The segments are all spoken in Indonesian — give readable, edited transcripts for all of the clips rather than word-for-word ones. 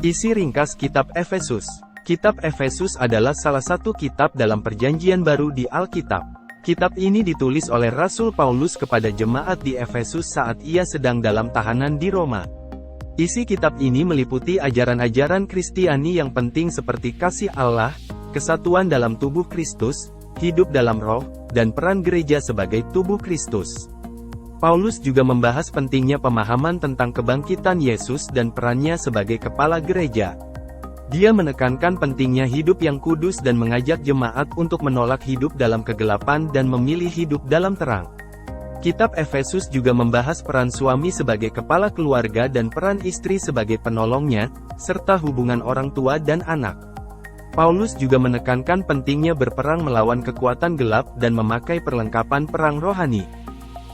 Isi ringkas Kitab Efesus. Kitab Efesus adalah salah satu kitab dalam Perjanjian Baru di Alkitab. Kitab ini ditulis oleh Rasul Paulus kepada jemaat di Efesus saat ia sedang dalam tahanan di Roma. Isi kitab ini meliputi ajaran-ajaran Kristiani yang penting seperti kasih Allah, kesatuan dalam tubuh Kristus, hidup dalam roh, dan peran gereja sebagai tubuh Kristus. Paulus juga membahas pentingnya pemahaman tentang kebangkitan Yesus dan perannya sebagai kepala gereja. Dia menekankan pentingnya hidup yang kudus dan mengajak jemaat untuk menolak hidup dalam kegelapan dan memilih hidup dalam terang. Kitab Efesus juga membahas peran suami sebagai kepala keluarga dan peran istri sebagai penolongnya, serta hubungan orang tua dan anak. Paulus juga menekankan pentingnya berperang melawan kekuatan gelap dan memakai perlengkapan perang rohani.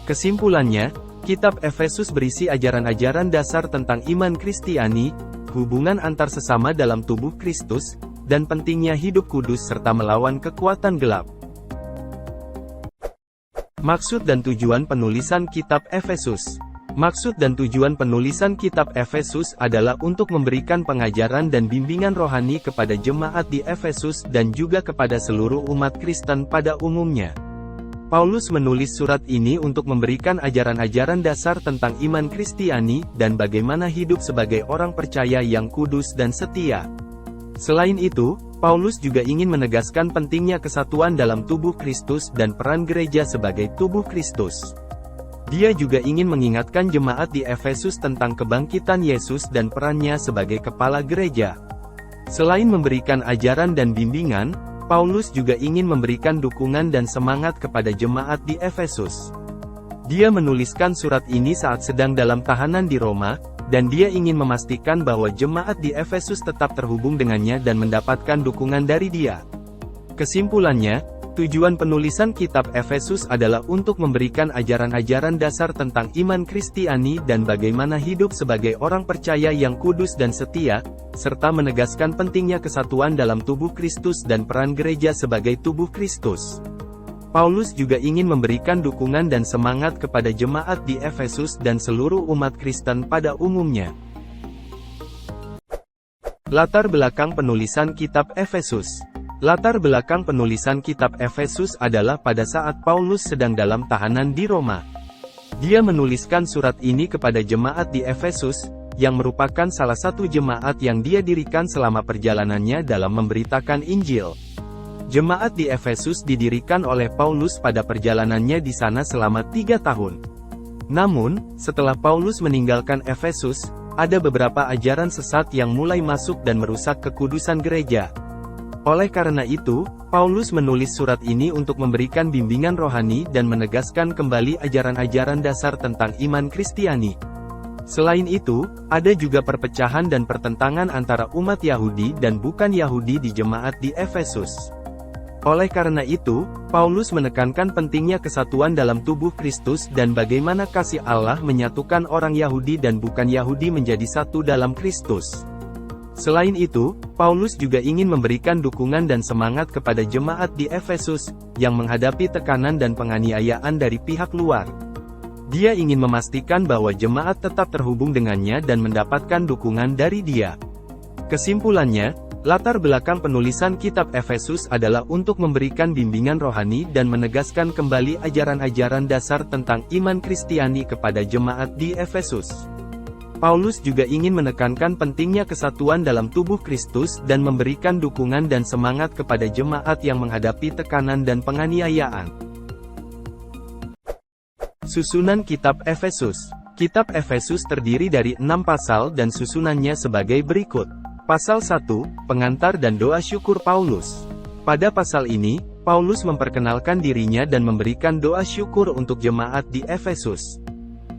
Kesimpulannya, kitab Efesus berisi ajaran-ajaran dasar tentang iman Kristiani, hubungan antar sesama dalam tubuh Kristus, dan pentingnya hidup kudus serta melawan kekuatan gelap. Maksud dan tujuan penulisan kitab Efesus. Maksud dan tujuan penulisan kitab Efesus adalah untuk memberikan pengajaran dan bimbingan rohani kepada jemaat di Efesus dan juga kepada seluruh umat Kristen pada umumnya. Paulus menulis surat ini untuk memberikan ajaran-ajaran dasar tentang iman Kristiani, dan bagaimana hidup sebagai orang percaya yang kudus dan setia. Selain itu, Paulus juga ingin menegaskan pentingnya kesatuan dalam tubuh Kristus dan peran gereja sebagai tubuh Kristus. Dia juga ingin mengingatkan jemaat di Efesus tentang kebangkitan Yesus dan perannya sebagai kepala gereja. Selain memberikan ajaran dan bimbingan, Paulus juga ingin memberikan dukungan dan semangat kepada jemaat di Efesus. Dia menuliskan surat ini saat sedang dalam tahanan di Roma, dan dia ingin memastikan bahwa jemaat di Efesus tetap terhubung dengannya dan mendapatkan dukungan dari dia. Kesimpulannya, tujuan penulisan kitab Efesus adalah untuk memberikan ajaran-ajaran dasar tentang iman Kristiani dan bagaimana hidup sebagai orang percaya yang kudus dan setia, serta menegaskan pentingnya kesatuan dalam tubuh Kristus dan peran gereja sebagai tubuh Kristus. Paulus juga ingin memberikan dukungan dan semangat kepada jemaat di Efesus dan seluruh umat Kristen pada umumnya. Latar belakang penulisan kitab Efesus. Latar belakang penulisan kitab Efesus adalah pada saat Paulus sedang dalam tahanan di Roma. Dia menuliskan surat ini kepada jemaat di Efesus, yang merupakan salah satu jemaat yang dia dirikan selama perjalanannya dalam memberitakan Injil. Jemaat di Efesus didirikan oleh Paulus pada perjalanannya di sana selama 3 tahun. Namun, setelah Paulus meninggalkan Efesus, ada beberapa ajaran sesat yang mulai masuk dan merusak kekudusan gereja. Oleh karena itu, Paulus menulis surat ini untuk memberikan bimbingan rohani dan menegaskan kembali ajaran-ajaran dasar tentang iman Kristiani. Selain itu, ada juga perpecahan dan pertentangan antara umat Yahudi dan bukan Yahudi di jemaat di Efesus. Oleh karena itu, Paulus menekankan pentingnya kesatuan dalam tubuh Kristus dan bagaimana kasih Allah menyatukan orang Yahudi dan bukan Yahudi menjadi satu dalam Kristus. Selain itu, Paulus juga ingin memberikan dukungan dan semangat kepada jemaat di Efesus, yang menghadapi tekanan dan penganiayaan dari pihak luar. Dia ingin memastikan bahwa jemaat tetap terhubung dengannya dan mendapatkan dukungan dari dia. Kesimpulannya, latar belakang penulisan kitab Efesus adalah untuk memberikan bimbingan rohani dan menegaskan kembali ajaran-ajaran dasar tentang iman Kristiani kepada jemaat di Efesus. Paulus juga ingin menekankan pentingnya kesatuan dalam tubuh Kristus dan memberikan dukungan dan semangat kepada jemaat yang menghadapi tekanan dan penganiayaan. Susunan Kitab Efesus. Kitab Efesus terdiri dari 6 pasal dan susunannya sebagai berikut. Pasal 1, Pengantar dan Doa Syukur Paulus. Pada pasal ini, Paulus memperkenalkan dirinya dan memberikan doa syukur untuk jemaat di Efesus.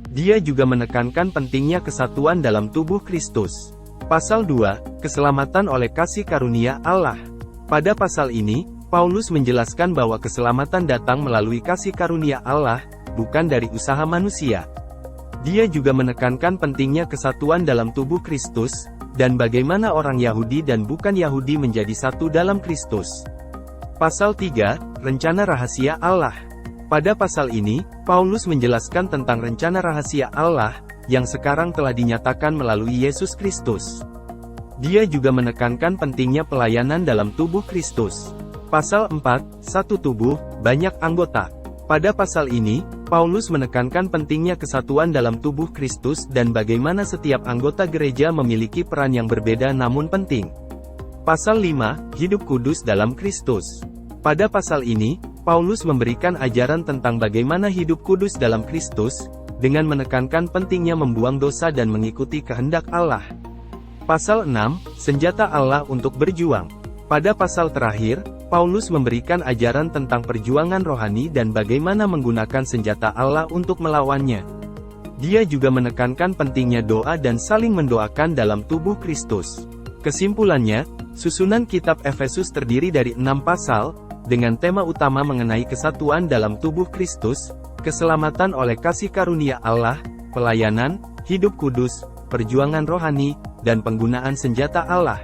Dia juga menekankan pentingnya kesatuan dalam tubuh Kristus. Pasal 2, Keselamatan oleh kasih karunia Allah. Pada pasal ini, Paulus menjelaskan bahwa keselamatan datang melalui kasih karunia Allah, bukan dari usaha manusia. Dia juga menekankan pentingnya kesatuan dalam tubuh Kristus, dan bagaimana orang Yahudi dan bukan Yahudi menjadi satu dalam Kristus. Pasal 3, Rencana Rahasia Allah. Pada pasal ini, Paulus menjelaskan tentang rencana rahasia Allah, yang sekarang telah dinyatakan melalui Yesus Kristus. Dia juga menekankan pentingnya pelayanan dalam tubuh Kristus. Pasal 4, satu tubuh, banyak anggota. Pada pasal ini, Paulus menekankan pentingnya kesatuan dalam tubuh Kristus dan bagaimana setiap anggota gereja memiliki peran yang berbeda namun penting. Pasal 5, hidup kudus dalam Kristus. Pada pasal ini, Paulus memberikan ajaran tentang bagaimana hidup kudus dalam Kristus, dengan menekankan pentingnya membuang dosa dan mengikuti kehendak Allah. Pasal 6, senjata Allah untuk berjuang. Pada pasal terakhir, Paulus memberikan ajaran tentang perjuangan rohani dan bagaimana menggunakan senjata Allah untuk melawannya. Dia juga menekankan pentingnya doa dan saling mendoakan dalam tubuh Kristus. Kesimpulannya, susunan kitab Efesus terdiri dari 6 pasal, dengan tema utama mengenai kesatuan dalam tubuh Kristus, keselamatan oleh kasih karunia Allah, pelayanan, hidup kudus, perjuangan rohani, dan penggunaan senjata Allah.